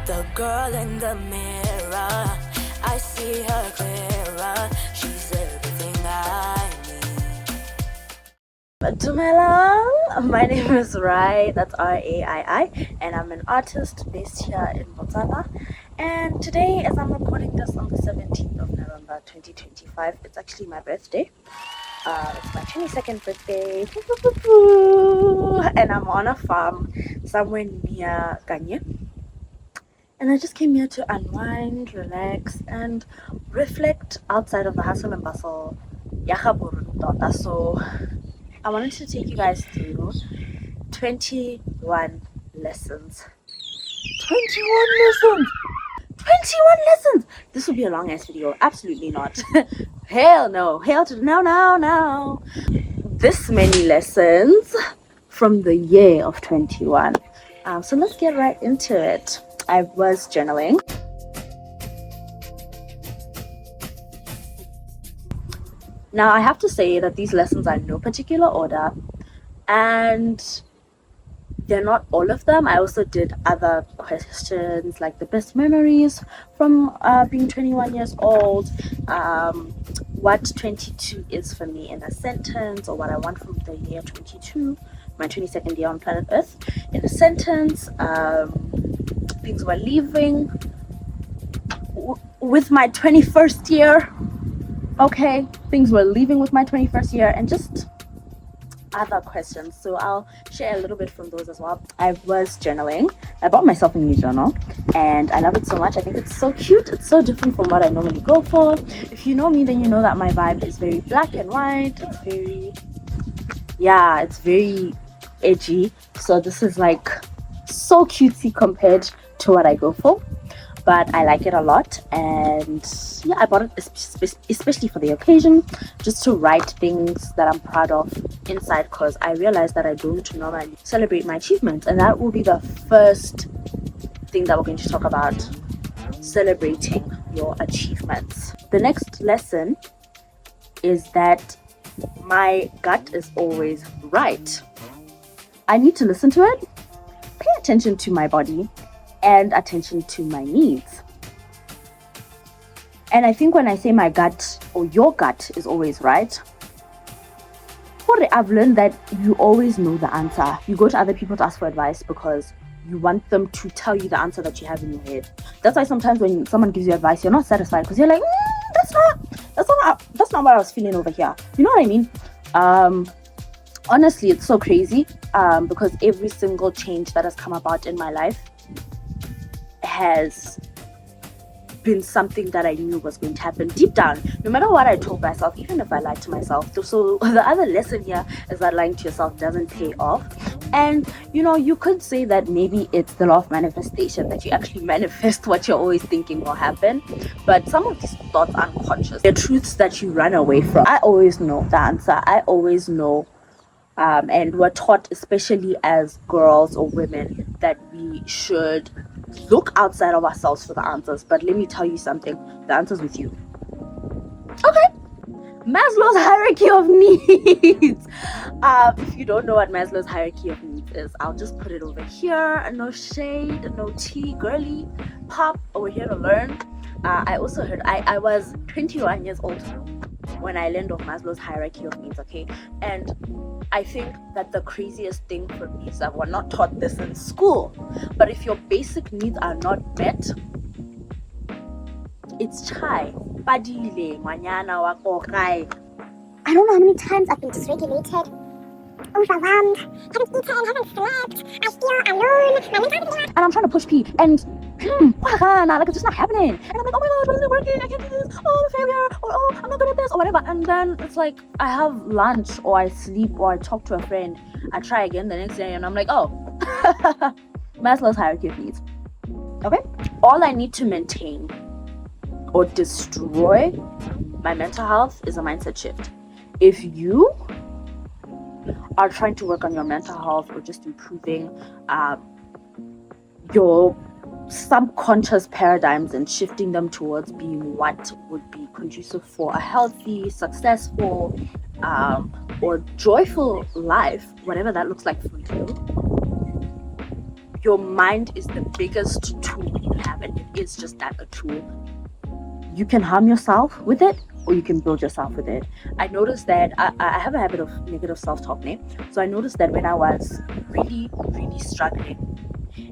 The girl in the mirror, I see her clearer. She's everything I need. Dumelang, my name is Raii, that's Raii, and I'm an artist based here in Botswana. And today, as I'm recording this on the 17th of November 2025, it's actually my birthday. It's my 22nd birthday, and I'm on a farm somewhere near Kanye. And I just came here to unwind, relax, and reflect outside of the hustle and bustle. So I wanted to take you guys through 21 lessons. 21 lessons! 21 lessons! This will be a long ass video. Absolutely not. Hell no. Hell to no. This many lessons from the year of 21. So let's get right into it. I was journaling. Now I have to say that these lessons are in no particular order, and they're not all of them. I also did other questions like the best memories from being 21 years old, what 22 is for me in a sentence, or what I want from the year 22, my 22nd year on planet Earth, in a sentence. Things we're leaving with my 21st year. Okay, things we're leaving with my 21st year, and just other questions. So I'll share a little bit from those as well. I was journaling. I bought myself a new journal and I love it so much. I think it's so cute. It's so different from what I normally go for. If you know me, then you know that my vibe is very black and white. It's very edgy. So this is like so cutesy compared to what I go for, but I like it a lot. And yeah, I bought it especially for the occasion, just to write things that I'm proud of inside, because I realized that I don't normally celebrate my achievements, and that will be the first thing that we're going to talk about: celebrating your achievements. The next lesson is that my gut is always right. I need to listen to it, pay attention to my body, and attention to my needs. And I think when I say my gut or your gut is always right, I've learned that you always know the answer. You go to other people to ask for advice because you want them to tell you the answer that you have in your head. That's why sometimes when someone gives you advice, you're not satisfied because you're like, that's not what I was feeling over here. You know what I mean? Honestly, it's so crazy because every single change that has come about in my life has been something that I knew was going to happen deep down, no matter what I told myself, even if I lied to myself. So the other lesson here is that lying to yourself doesn't pay off. And you could say that maybe it's the law of manifestation, that you actually manifest what you're always thinking will happen. But some of these thoughts are unconscious. They're truths that you run away from. I always know the answer. I always know. And we're taught, especially as girls or women, that we should look outside of ourselves for the answers. But let me tell you something, the answer's with you. Okay. Maslow's hierarchy of needs. If you don't know what Maslow's hierarchy of needs is, I'll just put it over here. No shade, no tea, girly pop over here to learn. I also heard, I was 21 years old when I learned of Maslow's hierarchy of needs, okay? And I think that the craziest thing for me is that we're not taught this in school. But if your basic needs are not met, it's chai. Padile, manyana wako kai. I don't know how many times I've been dysregulated, overwhelmed, haven't eaten, haven't slept, I feel alone, my mentality. And I'm trying to push pee, and like it's just not happening. And I'm like, oh my gosh, why isn't it working? I can't do this. Oh, failure. Or oh, I'm not good at this, or whatever. And then it's like I have lunch, or I sleep, or I talk to a friend. I try again the next day, and I'm like, oh, Maslow's hierarchy of needs. Okay, all I need to maintain or destroy my mental health is a mindset shift. If you are trying to work on your mental health or just improving your subconscious paradigms and shifting them towards being what would be conducive for a healthy, successful, or joyful life, whatever that looks like for you, your mind is the biggest tool have, and it is just that, a tool. You can harm yourself with it, or you can build yourself with it. I noticed that I have a habit of negative self-talk now. So I noticed that when I was really, really struggling,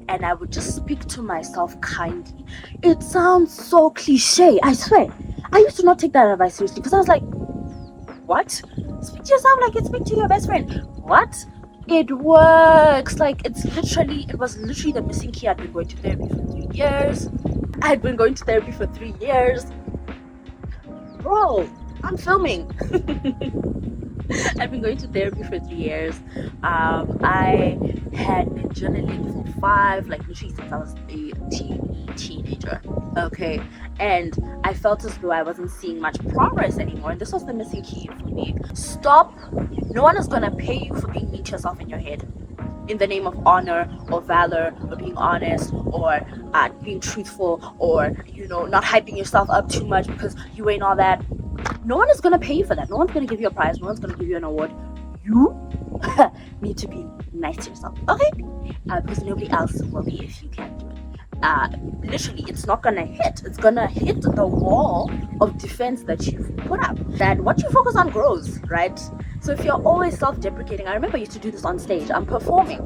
and I would just speak to myself kindly. It sounds so cliche, I swear. I used to not take that advice seriously because I was like, what? Speak to yourself like you speak to your best friend. What? It works. Like, it was literally the missing key. I'd been going to therapy for 3 years. Bro, I'm filming. I've been going to therapy for 3 years. I had been journaling for 5, like literally since I was a teenager. Okay, and I felt as though I wasn't seeing much progress anymore. And this was the missing key for me. Stop. No one is gonna pay you for being mean to yourself in your head, in the name of honor or valor or being honest or being truthful or not hyping yourself up too much because you ain't all that. No one is gonna pay you for that. No one's gonna give you a prize. No one's gonna give you an award. You need to be nice to yourself, okay? Because nobody else will be if you can't do it. Literally, it's not gonna hit. It's gonna hit the wall of defense that you've put up. That what you focus on grows, right? So if you're always self-deprecating, I remember I used to do this on stage. I'm performing.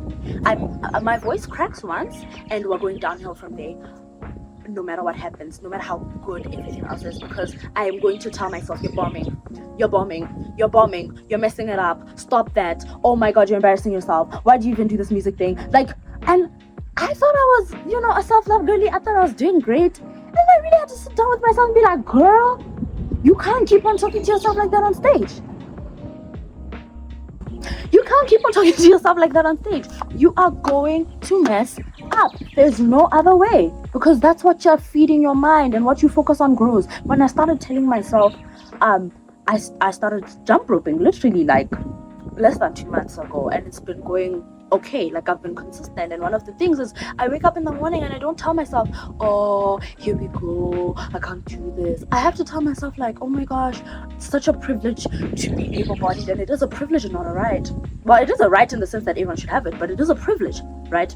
My voice cracks once, and we're going downhill from there. No matter what happens, no matter how good everything else is, because I am going to tell myself, you're bombing, you're messing it up, stop that, oh my god, you're embarrassing yourself, why do you even do this music thing? And I thought I was, a self-love girly. I thought I was doing great, and I really had to sit down with myself and be like, girl, you can't keep on talking to yourself like that on stage. You can't keep on talking to yourself like that on stage. You are going to mess up. There's no other way, because that's what you're feeding your mind, and what you focus on grows. When I started telling myself, I started jump roping literally like less than 2 months ago, and it's been going okay. Like, I've been consistent, and one of the things is I wake up in the morning and I don't tell myself, oh, here we go, I can't do this. I have to tell myself, like, oh my gosh, it's such a privilege to be able-bodied. And it is a privilege and not a right. Well, it is a right in the sense that everyone should have it, but it is a privilege, right?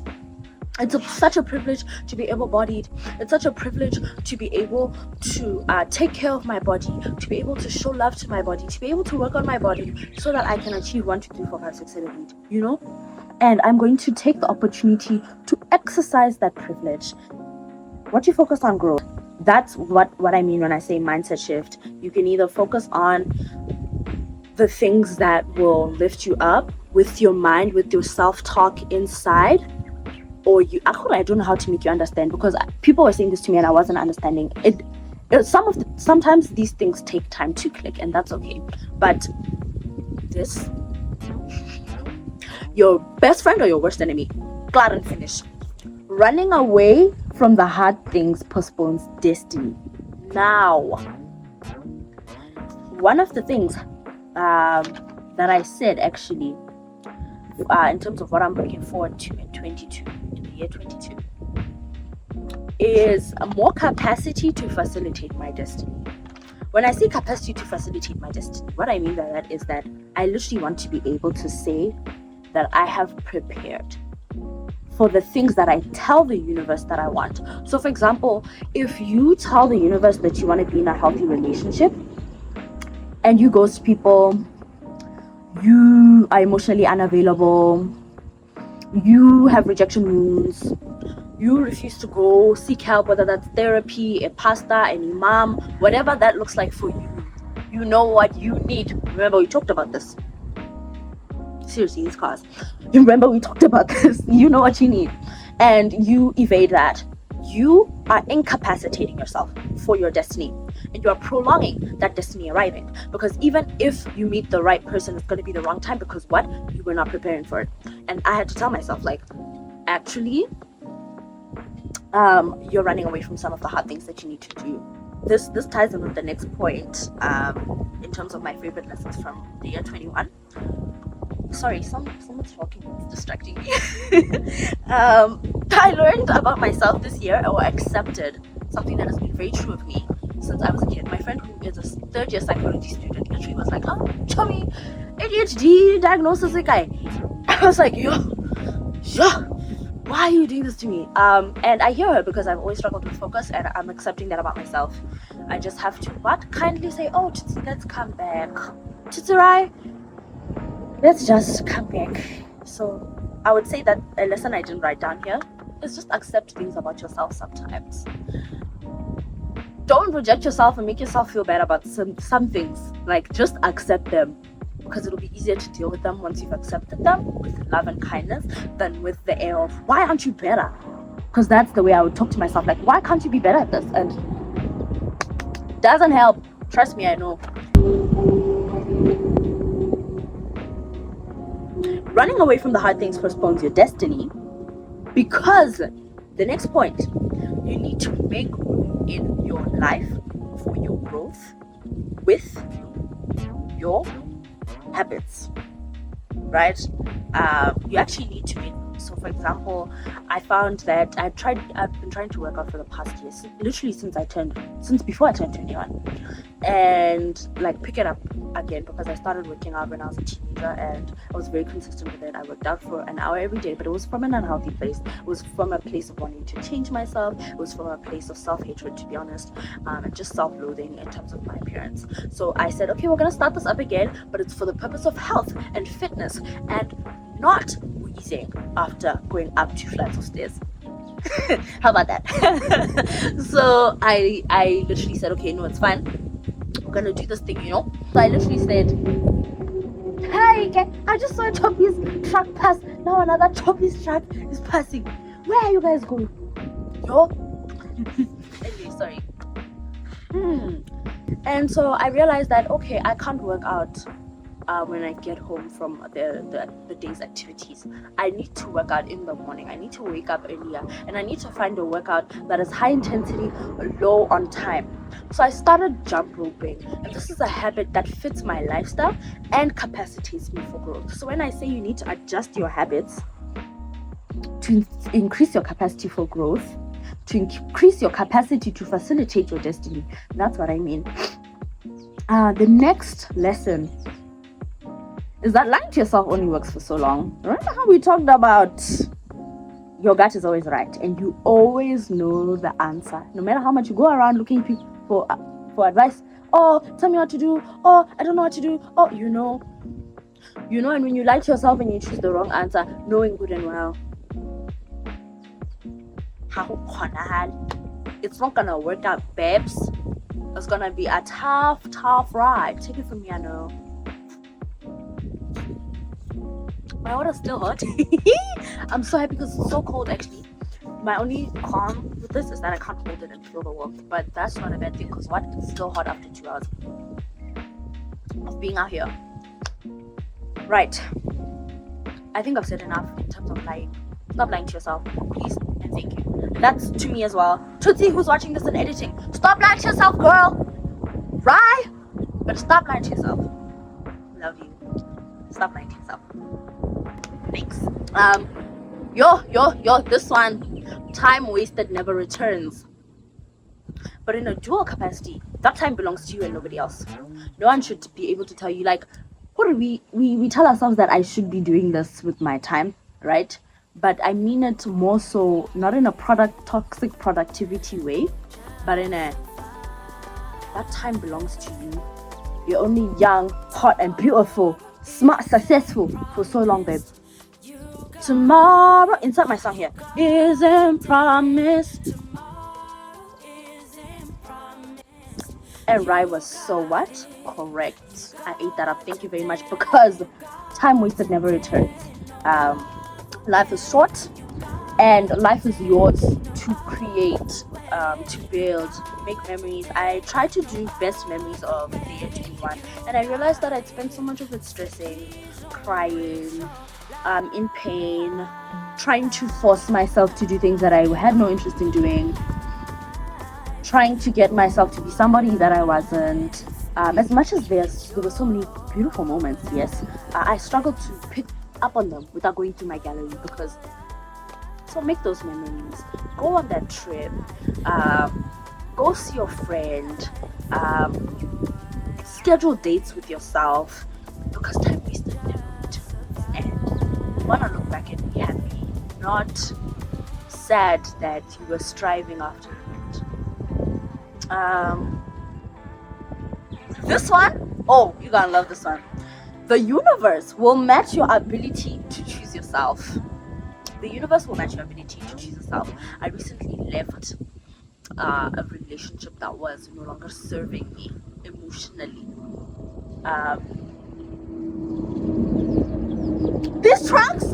Such a privilege to be able-bodied. It's such a privilege to be able to take care of my body, to be able to show love to my body, to be able to work on my body so that I can achieve 1, 2, 3, 4, 5, 6, 7, 8, And I'm going to take the opportunity to exercise that privilege. What you focus on grows. That's what I mean when I say mindset shift. You can either focus on the things that will lift you up with your mind, with your self-talk inside, or I don't know how to make you understand, because people were saying this to me and I wasn't understanding it. Sometimes these things take time to click, and that's okay. But this, your best friend or your worst enemy, glad and finish. Running away from the hard things postpones destiny. Now, one of the things that I said actually, in terms of what I'm looking forward to in the year 22, is more capacity to facilitate my destiny. When I say capacity to facilitate my destiny, what I mean by that is that I literally want to be able to say that I have prepared for the things that I tell the universe that I want. So for example, if you tell the universe that you want to be in a healthy relationship and you ghost people, you are emotionally unavailable, you have rejection wounds, you refuse to go seek help, whether that's therapy, a pastor, an imam, whatever that looks like for you, you know what you need. Remember, we talked about this. Seriously, these cars. Remember, we talked about this. You know what you need. And you evade that. You are incapacitating yourself for your destiny. And you are prolonging that destiny arriving. Because even if you meet the right person, it's going to be the wrong time. Because what? You were not preparing for it. And I had to tell myself, like, actually, you're running away from some of the hard things that you need to do. This ties in with the next point, in terms of my favorite lessons from the year 21. Sorry, someone's talking, it's distracting me. I learned about myself this year, or accepted something that has been very true of me since I was a kid. My friend, who is a third-year psychology student, literally was like, oh, chummy, ADHD diagnosis guy. I was like, yo, why are you doing this to me? And I hear her because I've always struggled with focus, and I'm accepting that about myself. I just have to kindly say, oh Titsi, let's come back. Titsi, let's just come back. So I would say that a lesson I didn't write down here is just accept things about yourself sometimes. Don't reject yourself and make yourself feel bad about some things. Like, just accept them, because it'll be easier to deal with them once you've accepted them with love and kindness than with the air of, why aren't you better? Because that's the way I would talk to myself, like, why can't you be better at this? And doesn't help. Trust me, I know. Running away from the hard things postpones your destiny, because the next point, you need to make room in your life for your growth with your habits, right? You actually need to make. So for example, I found that I've been trying to work out for the past years, literally since before I turned 21, and like pick it up again, because I started working out when I was a teenager, and I was very consistent with it. I worked out for an hour every day, but it was from an unhealthy place. It was from a place of wanting to change myself. It was from a place of self-hatred, to be honest, and just self-loathing in terms of my appearance. So I said, okay, we're gonna start this up again, but it's for the purpose of health and fitness, and not wheezing after going up 2 flights of stairs. How about that? So I literally said, okay, no, it's fine, we're gonna do this thing, So I literally said, hey, I just saw a Choppies truck pass. Now another Choppies truck is passing. Where are you guys going? Anyway, sorry. And so I realized that, okay, I can't work out when I get home from the day's activities. I need to work out in the morning. I need to wake up earlier, and I need to find a workout that is high intensity, low on time. So I started jump roping, and this is a habit that fits my lifestyle and capacitates me for growth. So when I say you need to adjust your habits to increase your capacity for growth, to increase your capacity to facilitate your destiny, that's what I mean. The next lesson is that lying to yourself only works for so long. Remember how we talked about your gut is always right, and you always know the answer, no matter how much you go around looking for advice. Oh, tell me what to do. Oh, I don't know what to do. Oh, you know. And when you lie to yourself and you choose the wrong answer, knowing good and well, it's not gonna work out, babes. It's gonna be a tough ride. Take it from me, I know. My water's still hot. I'm so happy because it's so cold, actually. My only calm with this is that I can't hold it and feel the warmth, but that's not a bad thing, because it's still hot after 2 hours of being out here. Right. I think I've said enough in terms of lying. Stop lying to yourself, please, and thank you. That's to me as well. Tootsie, who's watching this and editing, stop lying to yourself, girl. Right? But stop lying to yourself. Love you. Stop lying to yourself. Thanks. This one, time wasted never returns. But in a dual capacity, that time belongs to you and nobody else. No one should be able to tell you, like, what do we tell ourselves that I should be doing this with my time, right? But I mean it more so, not in a toxic productivity way, but in that time belongs to you. You're only young, hot and beautiful, smart, successful for so long, babe. Tomorrow, insert my song here, isn't promised. And Raii was so what? Correct. I ate that up. Thank you very much, because time wasted never returns. Life is short, and life is yours to create, to build, make memories. I tried to do best memories of the year 21, and I realized that I'd spent so much of it stressing, crying, in pain, trying to force myself to do things that I had no interest in doing, trying to get myself to be somebody that I wasn't. As much as there were so many beautiful moments, yes, I struggled to pick up on them without going through my gallery, because so make those memories, go on that trip, go see your friend, schedule dates with yourself, because time wasted never returns, and you want to look back and be happy, not sad that you were striving after it. This one, oh, you're gonna love this one. The universe will match your ability to choose yourself. The universe will match your ability to choose yourself. I recently left a relationship that was no longer serving me emotionally. These trunks!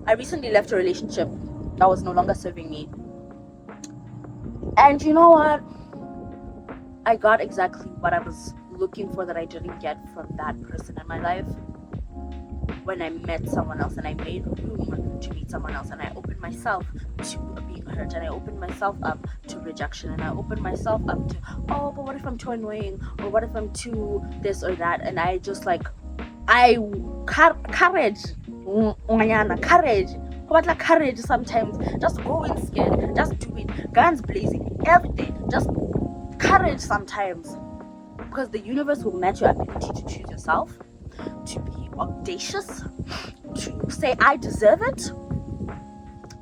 I recently left a relationship that was no longer serving me. And you know what? I got exactly what I was looking for that I didn't get from that person in my life. When I met someone else and I made room to meet someone else, and I opened myself to being hurt, and I opened myself up to rejection, and I opened myself up to, oh, but what if I'm too annoying, or what if I'm too this or that, and I just like, courage, courage sometimes, just go in scared, just do it, guns blazing, everything, just courage sometimes, because the universe will match your ability to choose yourself, to be audacious, to say I deserve it.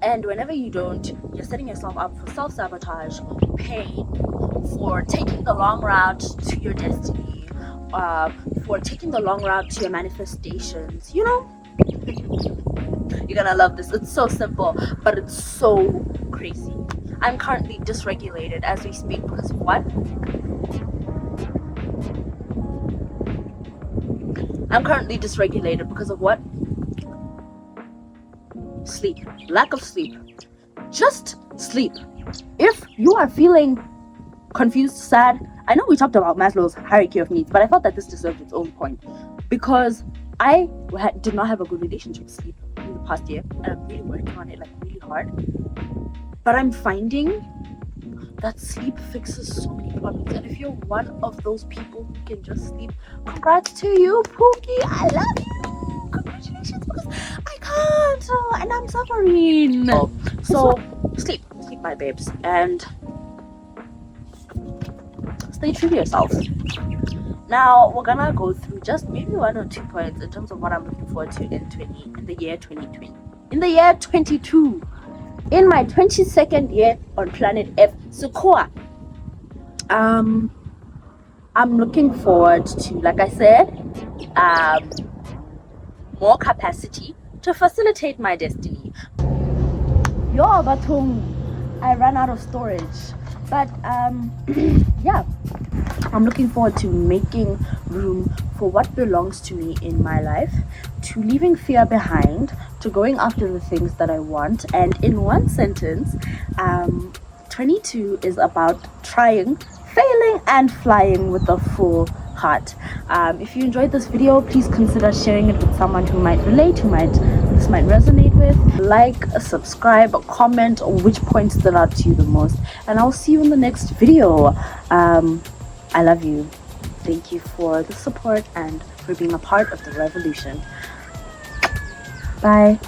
And whenever you don't, you're setting yourself up for self-sabotage, pain, for taking the long route to your destiny, for taking the long route to your manifestations. You know, you're gonna love this. It's so simple, but it's so crazy. I'm currently dysregulated as we speak because of what? I'm currently dysregulated because of what? Sleep. Lack of sleep. Just sleep. If you are feeling confused, sad, I know we talked about Maslow's hierarchy of needs, but I felt that this deserved its own point because I did not have a good relationship with sleep in the past year, and I'm really working on it, like really hard. But I'm finding that sleep fixes so many problems, and if you're one of those people who can just sleep, congrats to you, Pookie. I love you. Congratulations, because I can't, and I'm suffering. So sleep, my babes, and stay true to yourself. Now we're gonna go through just maybe 1 or 2 points in terms of what I'm looking forward to in the year 2020, in the year 22. In my 22nd year on planet F, Sukua, I'm looking forward to, like I said, more capacity to facilitate my destiny. Yo, Batung, I ran out of storage, but yeah, I'm looking forward to making room for what belongs to me in my life, to leaving fear behind, to going after the things that I want. And in one sentence, 22 is about trying, failing, and flying with a full heart. If you enjoyed this video, please consider sharing it with someone who might relate, this might resonate with. Like, subscribe, comment on which point stood out to you the most, and I'll see you in the next video. I love you. Thank you for the support and for being a part of the revolution. Bye.